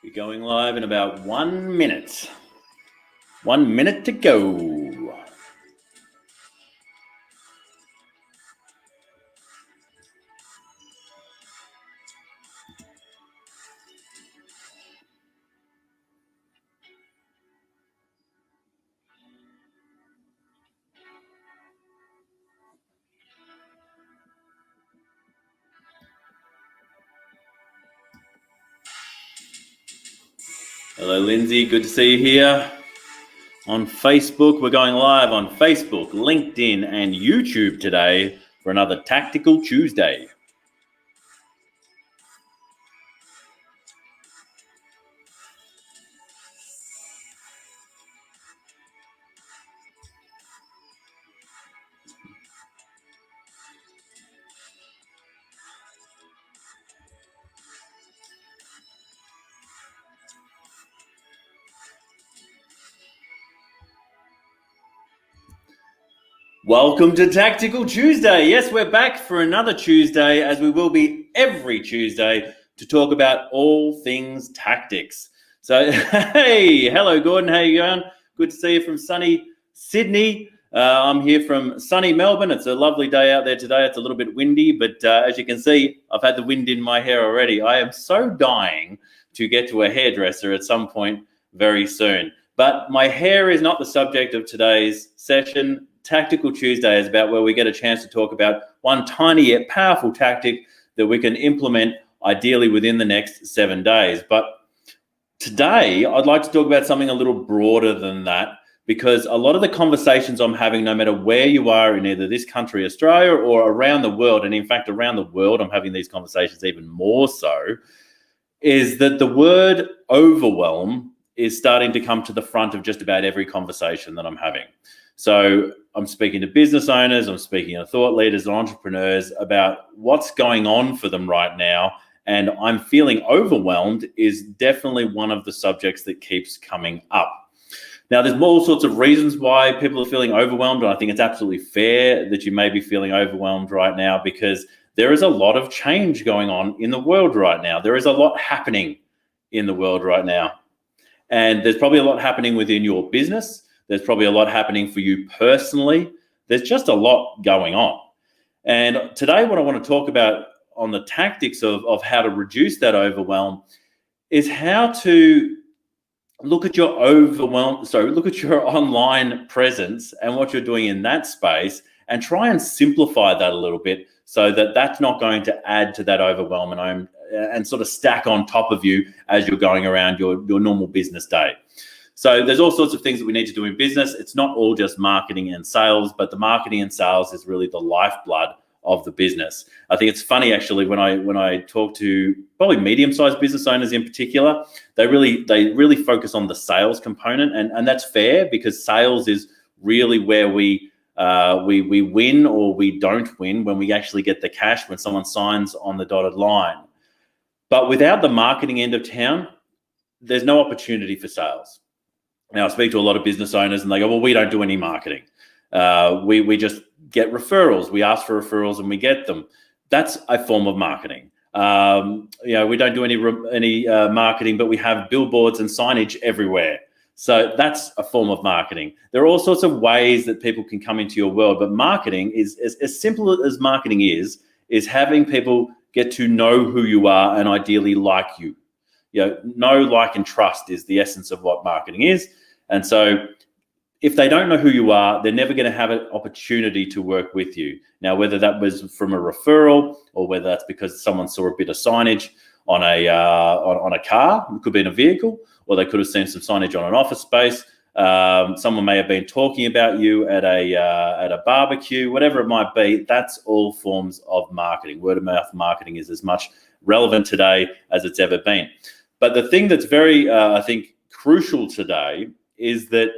We're going live in about 1 minute. 1 minute to go. Hello, Lindsay. Good to see you here on Facebook. We're going live on Facebook, LinkedIn, and YouTube today for another Tactical Tuesday. Welcome to Tactical Tuesday. Yes, we're back for another Tuesday, as we will be every Tuesday, to talk about all things tactics. So, hey, hello, Gordon. How you going? Good to see you from sunny Sydney. I'm here from sunny Melbourne. It's a lovely day out there today. It's a little bit windy, but as you can see, I've had the wind in my hair already. I am so dying to get to a hairdresser at some point very soon. But my hair is not the subject of today's session. Tactical Tuesday is about where we get a chance to talk about one tiny yet powerful tactic that we can implement ideally within the next 7 days. But today, I'd like to talk about something a little broader than that, because a lot of the conversations I'm having, no matter where you are in either this country, Australia, or around the world, and in fact, around the world, I'm having these conversations even more so, is that the word overwhelm is starting to come to the front of just about every conversation that I'm having. So I'm speaking to business owners, I'm speaking to thought leaders and entrepreneurs about what's going on for them right now. And I'm feeling overwhelmed is definitely one of the subjects that keeps coming up. Now, there's all sorts of reasons why people are feeling overwhelmed. And I think it's absolutely fair that you may be feeling overwhelmed right now, because there is a lot of change going on in the world right now. There is a lot happening in the world right now. And there's probably a lot happening within your business. There's probably a lot happening for you personally. There's just a lot going on. And today, what I want to talk about on the tactics of how to reduce that overwhelm is how to look at your online presence and what you're doing in that space, and try and simplify that a little bit so that that's not going to add to that overwhelm and sort of stack on top of you as you're going around your normal business day. So there's all sorts of things that we need to do in business. It's not all just marketing and sales, but the marketing and sales is really the lifeblood of the business. I think it's funny, actually, when I talk to probably medium-sized business owners in particular, they really focus on the sales component, and that's fair, because sales is really where we win or we don't win, when we actually get the cash, when someone signs on the dotted line. But without the marketing end of town, there's no opportunity for sales. Now, I speak to a lot of business owners and they go, well, we don't do any marketing. We just get referrals. We ask for referrals and we get them. That's a form of marketing. We don't do any marketing, but we have billboards and signage everywhere. So that's a form of marketing. There are all sorts of ways that people can come into your world, but marketing is as simple as marketing is having people get to know who you are and ideally like you. Know, like, and trust is the essence of what marketing is. And so if they don't know who you are, they're never going to have an opportunity to work with you. Now, whether that was from a referral or whether that's because someone saw a bit of signage on a car, it could be in a vehicle, or they could have seen some signage on an office space. Someone may have been talking about you at a barbecue, whatever it might be. That's all forms of marketing. Word of mouth marketing is as much relevant today as it's ever been. But the thing that's very, I think, crucial today is that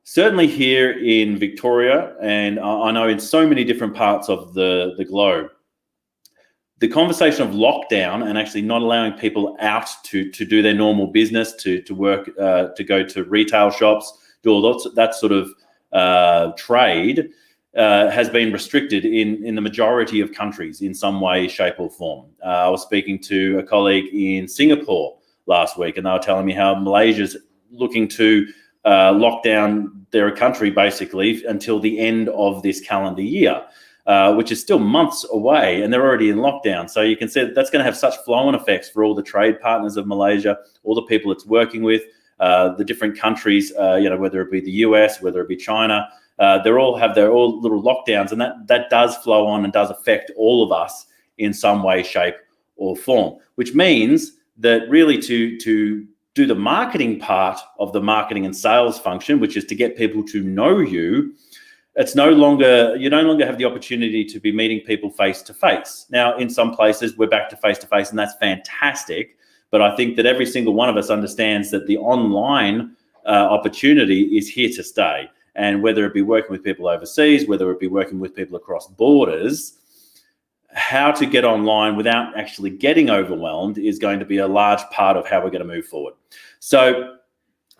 certainly here in Victoria, and I know in so many different parts of the globe, the conversation of lockdown and actually not allowing people out to do their normal business, to work, to go to retail shops, do all that sort of trade, has been restricted in the majority of countries in some way, shape or form. I was speaking to a colleague in Singapore last week, and they were telling me how Malaysia's looking to lock down their country basically until the end of this calendar year, which is still months away, and they're already in lockdown. So you can see that that's going to have such flow-on effects for all the trade partners of Malaysia, all the people it's working with, the different countries, whether it be the US, whether it be China. They all have their all little lockdowns, and that does flow on and does affect all of us in some way, shape, or form, which means that really to do the marketing part of the marketing and sales function, which is to get people to know you, you no longer have the opportunity to be meeting people face to face. Now, in some places, we're back to face, and that's fantastic. But I think that every single one of us understands that the online opportunity is here to stay. And whether it be working with people overseas, whether it be working with people across borders, how to get online without actually getting overwhelmed is going to be a large part of how we're going to move forward. So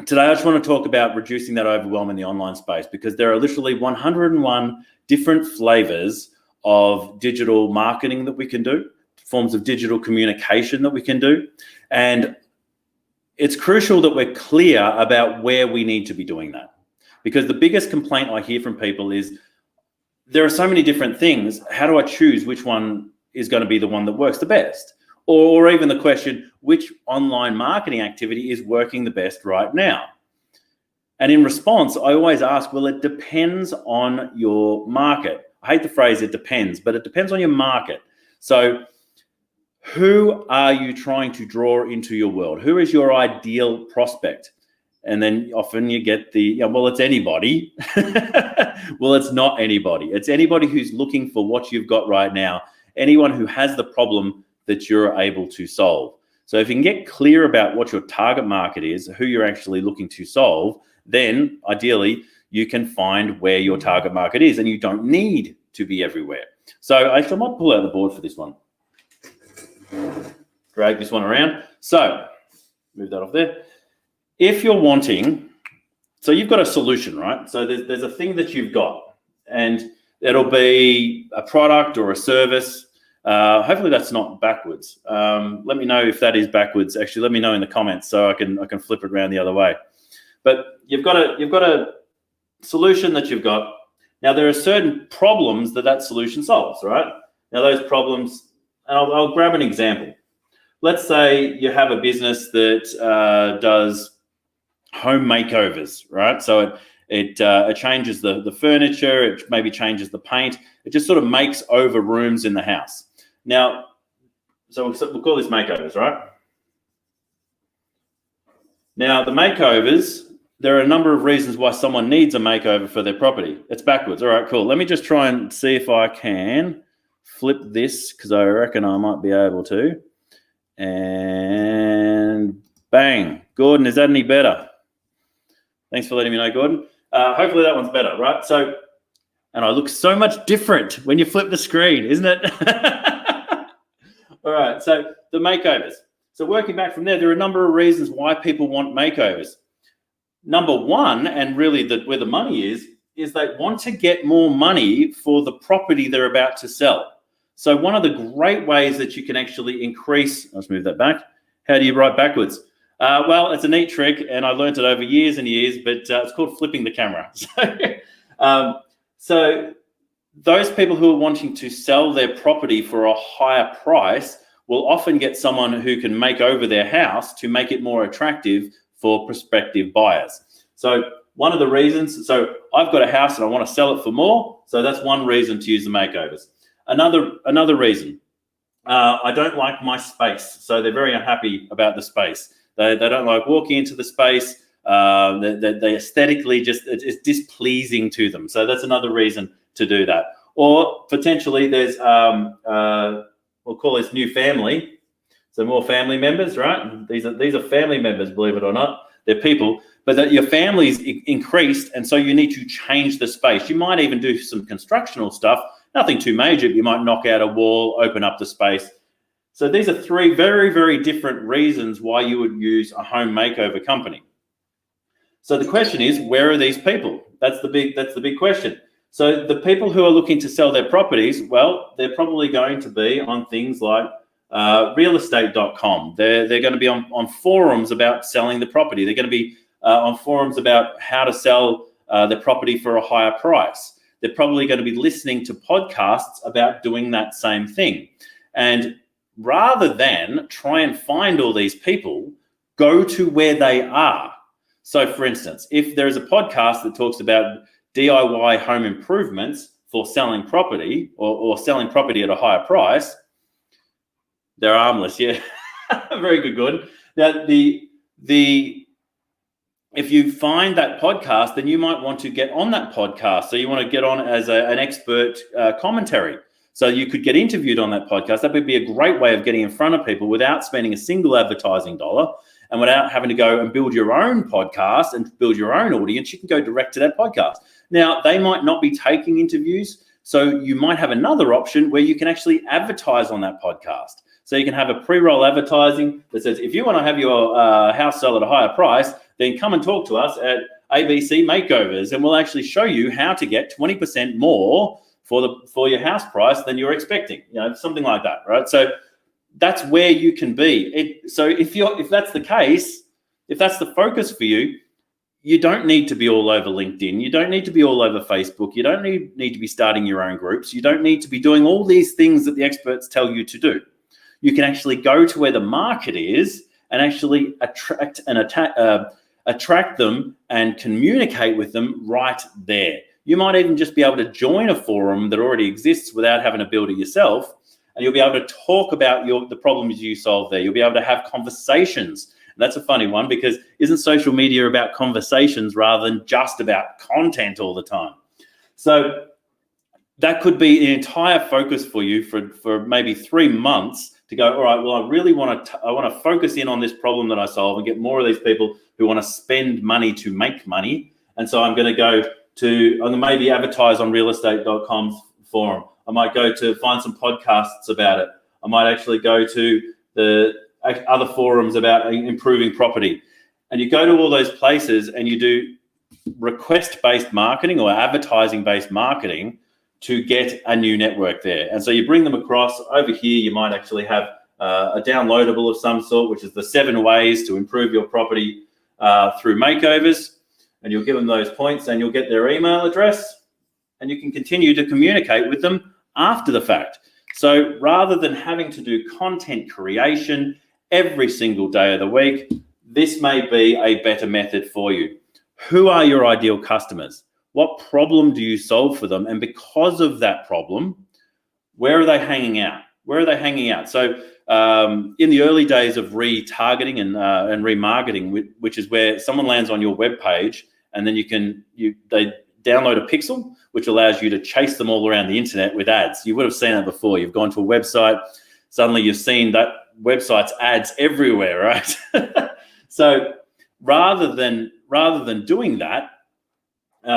today I just want to talk about reducing that overwhelm in the online space, because there are literally 101 different flavors of digital marketing that we can do, forms of digital communication that we can do. And it's crucial that we're clear about where we need to be doing that. Because the biggest complaint I hear from people is, there are so many different things. How do I choose which one is going to be the one that works the best? Or even the question, which online marketing activity is working the best right now? And in response, I always ask, well, it depends on your market. I hate the phrase it depends, but it depends on your market. So who are you trying to draw into your world? Who is your ideal prospect? And then often you get it's anybody. Well, it's not anybody. It's anybody who's looking for what you've got right now. Anyone who has the problem that you're able to solve. So if you can get clear about what your target market is, who you're actually looking to solve, then ideally you can find where your target market is, and you don't need to be everywhere. So I might pull out the board for this one. Drag this one around. So move that off there. If you're wanting, so you've got a solution, right? So there's a thing that you've got, and it'll be a product or a service. Hopefully that's not backwards. Let me know if that is backwards. Actually, let me know in the comments so I can flip it around the other way. But you've got a solution that you've got. Now there are certain problems that solution solves, right? Now those problems, and I'll grab an example. Let's say you have a business that does home makeovers, right? So it changes the furniture, it maybe changes the paint. It just sort of makes over rooms in the house. Now, so we'll call this makeovers, right? Now, the makeovers, there are a number of reasons why someone needs a makeover for their property. It's backwards. All right, cool. Let me just try and see if I can flip this, because I reckon I might be able to. And bang. Gordon, is that any better? Thanks for letting me know, Gordon. Hopefully that one's better, right? So, and I look so much different when you flip the screen, isn't it? All right, so the makeovers. So working back from there are a number of reasons why people want makeovers. Number one, and really where the money is they want to get more money for the property they're about to sell. So one of the great ways that you can actually increase, let's move that back. How do you write backwards? Well, it's a neat trick, and I learned it over years and years, but it's called flipping the camera. So those people who are wanting to sell their property for a higher price will often get someone who can make over their house to make it more attractive for prospective buyers. So one of the reasons, so I've got a house and I want to sell it for more, so that's one reason to use the makeovers. Another reason, I don't like my space, so they're very unhappy about the space. They don't like walking into the space. They aesthetically it's displeasing to them. So that's another reason to do that. Or potentially there's, we'll call this new family. So more family members, right? These are family members, believe it or not. They're people, but that your family's increased, and so you need to change the space. You might even do some constructional stuff, nothing too major. You might knock out a wall, open up the space. So these are three very, very different reasons why you would use a home makeover company. So the question is, where are these people? That's the big question. So the people who are looking to sell their properties, well, they're probably going to be on things like realestate.com. They're going to be on forums about selling the property. They're going to be on forums about how to sell the property for a higher price. They're probably going to be listening to podcasts about doing that same thing. And rather than try and find all these people, go to where they are. So, for instance, if there is a podcast that talks about DIY home improvements for selling property or selling property at a higher price, they're armless, yeah. Very good, Gordon. Now, if you find that podcast, then you might want to get on that podcast. So you want to get on as an expert commentary. So you could get interviewed on that podcast. That would be a great way of getting in front of people without spending a single advertising dollar and without having to go and build your own podcast and build your own audience. You can go direct to that podcast. Now, they might not be taking interviews, so you might have another option where you can actually advertise on that podcast. So you can have a pre-roll advertising that says, if you want to have your house sell at a higher price, then come and talk to us at ABC Makeovers, and we'll actually show you how to get 20% more for your house price than you're expecting. Something like that, right? So that's where you can be. So if that's the case, if that's the focus for you, you don't need to be all over LinkedIn. You don't need to be all over Facebook. You don't need to be starting your own groups. You don't need to be doing all these things that the experts tell you to do. You can actually go to where the market is and actually attract them and communicate with them right there. You might even just be able to join a forum that already exists without having to build it yourself, and you'll be able to talk about the problems you solve there. You'll be able to have conversations. And that's a funny one, because isn't social media about conversations rather than just about content all the time? So that could be an entire focus for you for maybe 3 months to go, all right, well, I really want to focus in on this problem that I solve and get more of these people who want to spend money to make money. And so I'm going to maybe advertise on realestate.com's forum. I might go to find some podcasts about it. I might actually go to the other forums about improving property. And you go to all those places and you do request-based marketing or advertising-based marketing to get a new network there. And so you bring them across. Over here, you might actually have a downloadable of some sort, which is the 7 ways to improve your property through makeovers. And you'll give them those points and you'll get their email address, and you can continue to communicate with them after the fact. So rather than having to do content creation every single day of the week, this may be a better method for you. Who are your ideal customers? What problem do you solve for them? And because of that problem, where are they hanging out? Where are they hanging out? So in the early days of retargeting and remarketing, which is where someone lands on your web page and then they download a pixel, which allows you to chase them all around the internet with ads. You would have seen it before. You've gone to a website, suddenly you've seen that website's ads everywhere, right? So rather than doing that,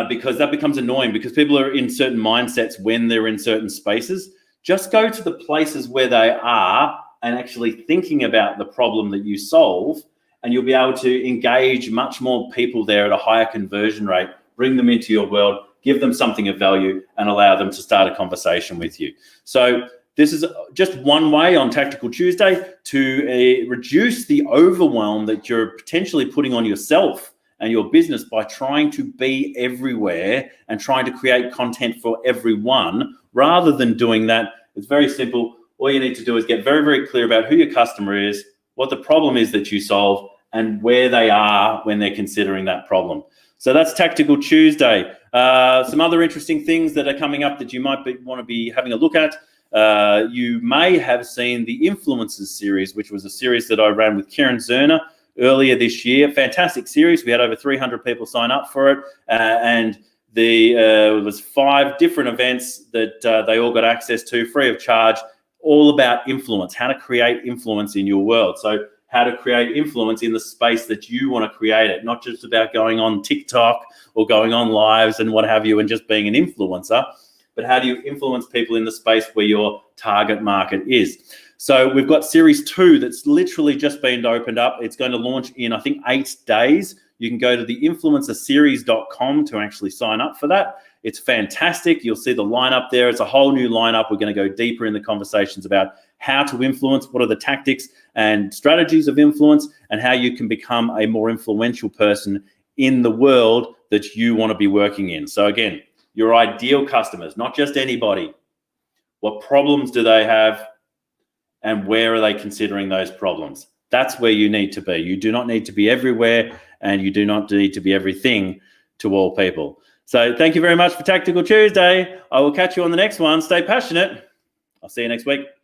because that becomes annoying, because people are in certain mindsets when they're in certain spaces, just go to the places where they are and actually thinking about the problem that you solve, and you'll be able to engage much more people there at a higher conversion rate, bring them into your world, give them something of value, and allow them to start a conversation with you. So this is just one way on Tactical Tuesday to reduce the overwhelm that you're potentially putting on yourself and your business by trying to be everywhere and trying to create content for everyone. Rather than doing that, it's very simple. All you need to do is get very, very clear about who your customer is, what the problem is that you solve, and where they are when they're considering that problem. So that's Tactical Tuesday. Some other interesting things that are coming up that you might want to be having a look at. You may have seen the Influencers series, which was a series that I ran with Kieran Zerner earlier this year. Fantastic series. We had over 300 people sign up for it, and it was 5 different events that they all got access to free of charge, all about influence, how to create influence in your world. So how to create influence in the space that you want to create it, not just about going on TikTok or going on lives and what have you and just being an influencer, but how do you influence people in the space where your target market is. So we've got series 2 that's literally just been opened up. It's going to launch in, I think, 8 days. You can go to the influencerseries.com to actually sign up for that. It's fantastic. You'll see the lineup there. It's a whole new lineup. We're going to go deeper in the conversations about how to influence, what are the tactics and strategies of influence, and how you can become a more influential person in the world that you want to be working in. So again, your ideal customers, not just anybody. What problems do they have, and where are they considering those problems? That's where you need to be. You do not need to be everywhere, and you do not need to be everything to all people. So thank you very much for Tactical Tuesday. I will catch you on the next one. Stay passionate. I'll see you next week.